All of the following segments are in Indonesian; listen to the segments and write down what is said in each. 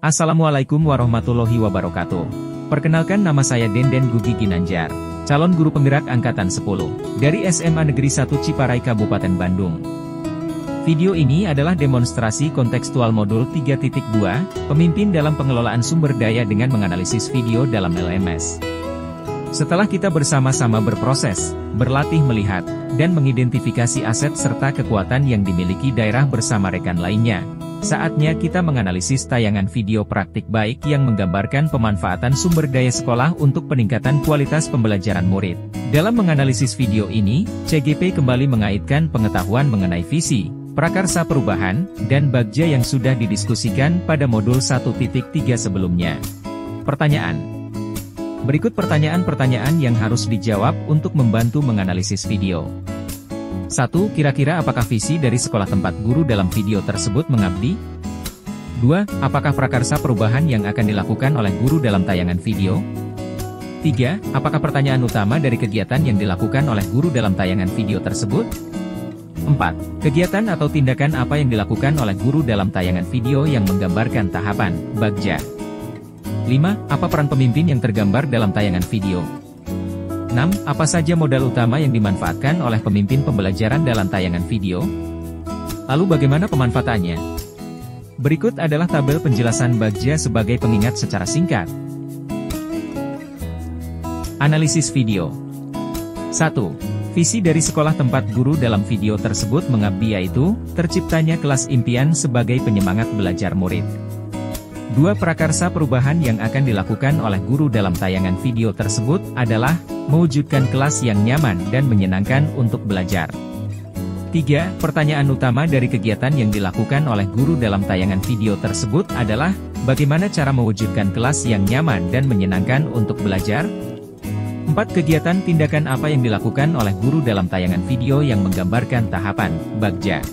Assalamualaikum warahmatullahi wabarakatuh. Perkenalkan, nama saya Denden Gugi Ginanjar, calon guru penggerak angkatan 10, dari SMA Negeri 1 Ciparai Kabupaten Bandung. Video ini adalah demonstrasi kontekstual modul 3.2, pemimpin dalam pengelolaan sumber daya dengan menganalisis video dalam LMS. Setelah kita bersama-sama berproses, berlatih melihat, dan mengidentifikasi aset serta kekuatan yang dimiliki daerah bersama rekan lainnya, saatnya kita menganalisis tayangan video praktik baik yang menggambarkan pemanfaatan sumber daya sekolah untuk peningkatan kualitas pembelajaran murid. Dalam menganalisis video ini, CGP kembali mengaitkan pengetahuan mengenai visi, prakarsa perubahan, dan bagja yang sudah didiskusikan pada modul 1.3 sebelumnya. Pertanyaan. Berikut pertanyaan-pertanyaan yang harus dijawab untuk membantu menganalisis video. 1. Kira-kira apakah visi dari sekolah tempat guru dalam video tersebut mengabdi? 2. Apakah prakarsa perubahan yang akan dilakukan oleh guru dalam tayangan video? 3. Apakah pertanyaan utama dari kegiatan yang dilakukan oleh guru dalam tayangan video tersebut? 4. Kegiatan atau tindakan apa yang dilakukan oleh guru dalam tayangan video yang menggambarkan tahapan, bagja? 5. Apa peran pemimpin yang tergambar dalam tayangan video? 6. Apa saja modal utama yang dimanfaatkan oleh pemimpin pembelajaran dalam tayangan video? Lalu bagaimana pemanfaatannya? Berikut adalah tabel penjelasan bagja sebagai pengingat secara singkat. Analisis video. 1. Visi dari sekolah tempat guru dalam video tersebut mengabdi yaitu, terciptanya kelas impian sebagai penyemangat belajar murid. 2. Prakarsa perubahan yang akan dilakukan oleh guru dalam tayangan video tersebut adalah, mewujudkan kelas yang nyaman dan menyenangkan untuk belajar. 3. Pertanyaan utama dari kegiatan yang dilakukan oleh guru dalam tayangan video tersebut adalah, bagaimana cara mewujudkan kelas yang nyaman dan menyenangkan untuk belajar? 4. Kegiatan tindakan apa yang dilakukan oleh guru dalam tayangan video yang menggambarkan tahapan, bagja?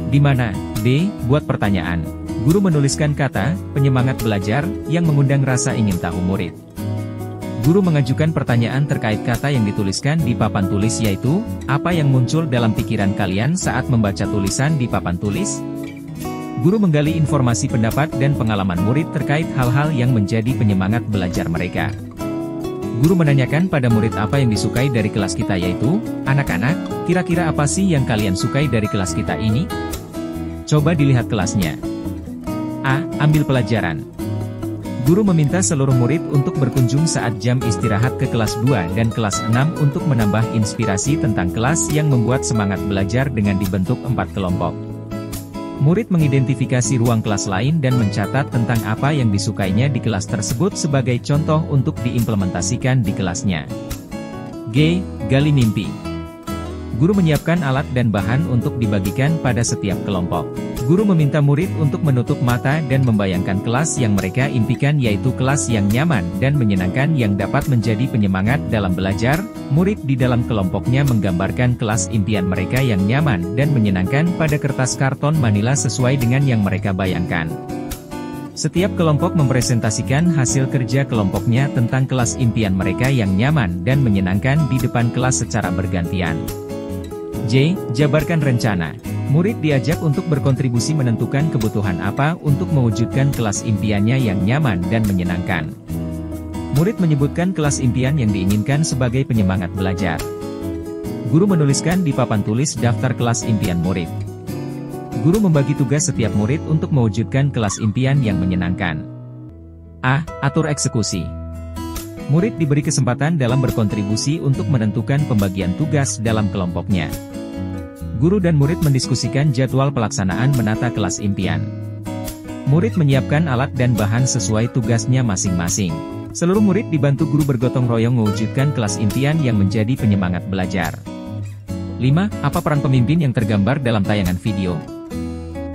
Di mana? D. Buat pertanyaan. Guru menuliskan kata, penyemangat belajar, yang mengundang rasa ingin tahu murid. Guru mengajukan pertanyaan terkait kata yang dituliskan di papan tulis yaitu, apa yang muncul dalam pikiran kalian saat membaca tulisan di papan tulis? Guru menggali informasi pendapat dan pengalaman murid terkait hal-hal yang menjadi penyemangat belajar mereka. Guru menanyakan pada murid apa yang disukai dari kelas kita yaitu, anak-anak, kira-kira apa sih yang kalian sukai dari kelas kita ini? Coba dilihat kelasnya. A. Ambil pelajaran. Guru meminta seluruh murid untuk berkunjung saat jam istirahat ke kelas 2 dan kelas 6 untuk menambah inspirasi tentang kelas yang membuat semangat belajar dengan dibentuk 4 kelompok. Murid mengidentifikasi ruang kelas lain dan mencatat tentang apa yang disukainya di kelas tersebut sebagai contoh untuk diimplementasikan di kelasnya. G. Gali mimpi. Guru menyiapkan alat dan bahan untuk dibagikan pada setiap kelompok. Guru meminta murid untuk menutup mata dan membayangkan kelas yang mereka impikan yaitu kelas yang nyaman dan menyenangkan yang dapat menjadi penyemangat dalam belajar. Murid di dalam kelompoknya menggambarkan kelas impian mereka yang nyaman dan menyenangkan pada kertas karton manila sesuai dengan yang mereka bayangkan. Setiap kelompok mempresentasikan hasil kerja kelompoknya tentang kelas impian mereka yang nyaman dan menyenangkan di depan kelas secara bergantian. J. Jabarkan rencana. Murid diajak untuk berkontribusi menentukan kebutuhan apa untuk mewujudkan kelas impiannya yang nyaman dan menyenangkan. Murid menyebutkan kelas impian yang diinginkan sebagai penyemangat belajar. Guru menuliskan di papan tulis daftar kelas impian murid. Guru membagi tugas setiap murid untuk mewujudkan kelas impian yang menyenangkan. A. Atur eksekusi. Murid diberi kesempatan dalam berkontribusi untuk menentukan pembagian tugas dalam kelompoknya. Guru dan murid mendiskusikan jadwal pelaksanaan menata kelas impian. Murid menyiapkan alat dan bahan sesuai tugasnya masing-masing. Seluruh murid dibantu guru bergotong royong mewujudkan kelas impian yang menjadi penyemangat belajar. 5. Apa peran pemimpin yang tergambar dalam tayangan video?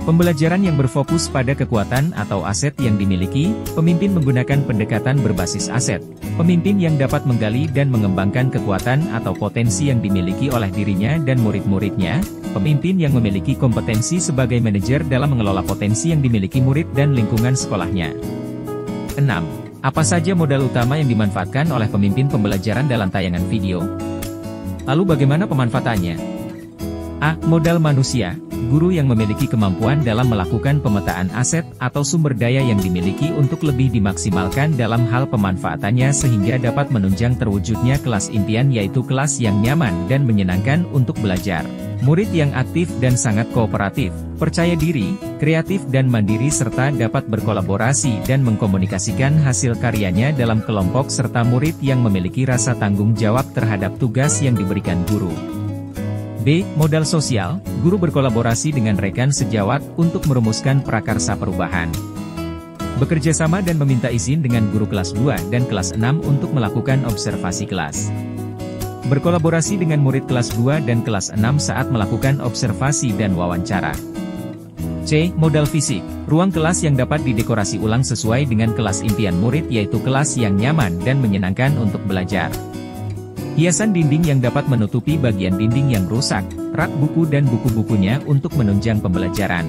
Pembelajaran yang berfokus pada kekuatan atau aset yang dimiliki, pemimpin menggunakan pendekatan berbasis aset. Pemimpin yang dapat menggali dan mengembangkan kekuatan atau potensi yang dimiliki oleh dirinya dan murid-muridnya. Pemimpin yang memiliki kompetensi sebagai manajer dalam mengelola potensi yang dimiliki murid dan lingkungan sekolahnya. 6. Apa saja modal utama yang dimanfaatkan oleh pemimpin pembelajaran dalam tayangan video? Lalu bagaimana pemanfaatannya? A. Modal manusia. guru yang memiliki kemampuan dalam melakukan pemetaan aset atau sumber daya yang dimiliki untuk lebih dimaksimalkan dalam hal pemanfaatannya sehingga dapat menunjang terwujudnya kelas impian, yaitu kelas yang nyaman dan menyenangkan untuk belajar. Murid yang aktif dan sangat kooperatif, percaya diri, kreatif dan mandiri serta dapat berkolaborasi dan mengkomunikasikan hasil karyanya dalam kelompok serta murid yang memiliki rasa tanggung jawab terhadap tugas yang diberikan guru. B. Modal sosial, guru berkolaborasi dengan rekan sejawat untuk merumuskan prakarsa perubahan. Bekerja sama dan meminta izin dengan guru kelas 2 dan kelas 6 untuk melakukan observasi kelas. Berkolaborasi dengan murid kelas 2 dan kelas 6 saat melakukan observasi dan wawancara. C. Modal fisik, ruang kelas yang dapat didekorasi ulang sesuai dengan kelas impian murid, yaitu kelas yang nyaman dan menyenangkan untuk belajar. Hiasan dinding yang dapat menutupi bagian dinding yang rusak, rak buku dan buku-bukunya untuk menunjang pembelajaran.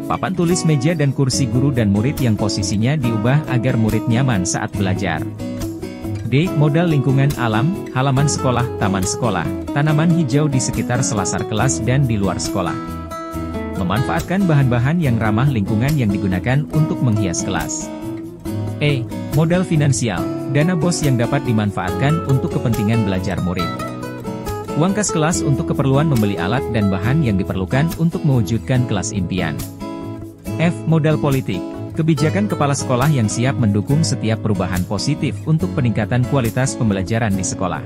Papan tulis meja dan kursi guru dan murid yang posisinya diubah agar murid nyaman saat belajar. D. Modal lingkungan alam, halaman sekolah, taman sekolah, tanaman hijau di sekitar selasar kelas dan di luar sekolah. Memanfaatkan bahan-bahan yang ramah lingkungan yang digunakan untuk menghias kelas. E. Modal finansial, dana BOS yang dapat dimanfaatkan untuk kepentingan belajar murid. Uang kas kelas untuk keperluan membeli alat dan bahan yang diperlukan untuk mewujudkan kelas impian. F. Modal politik, kebijakan kepala sekolah yang siap mendukung setiap perubahan positif untuk peningkatan kualitas pembelajaran di sekolah.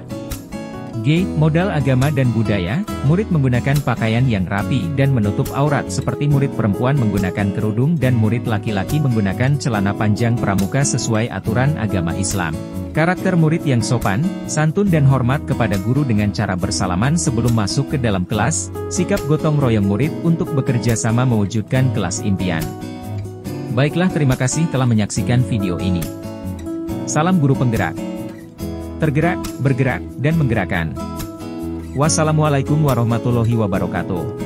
G. Modal agama dan budaya, murid menggunakan pakaian yang rapi dan menutup aurat seperti murid perempuan menggunakan kerudung dan murid laki-laki menggunakan celana panjang pramuka sesuai aturan agama Islam. Karakter murid yang sopan, santun dan hormat kepada guru dengan cara bersalaman sebelum masuk ke dalam kelas, sikap gotong royong murid untuk bekerja sama mewujudkan kelas impian. Baiklah, terima kasih telah menyaksikan video ini. Salam guru penggerak. Tergerak, bergerak, dan menggerakkan. Wassalamualaikum warahmatullahi wabarakatuh.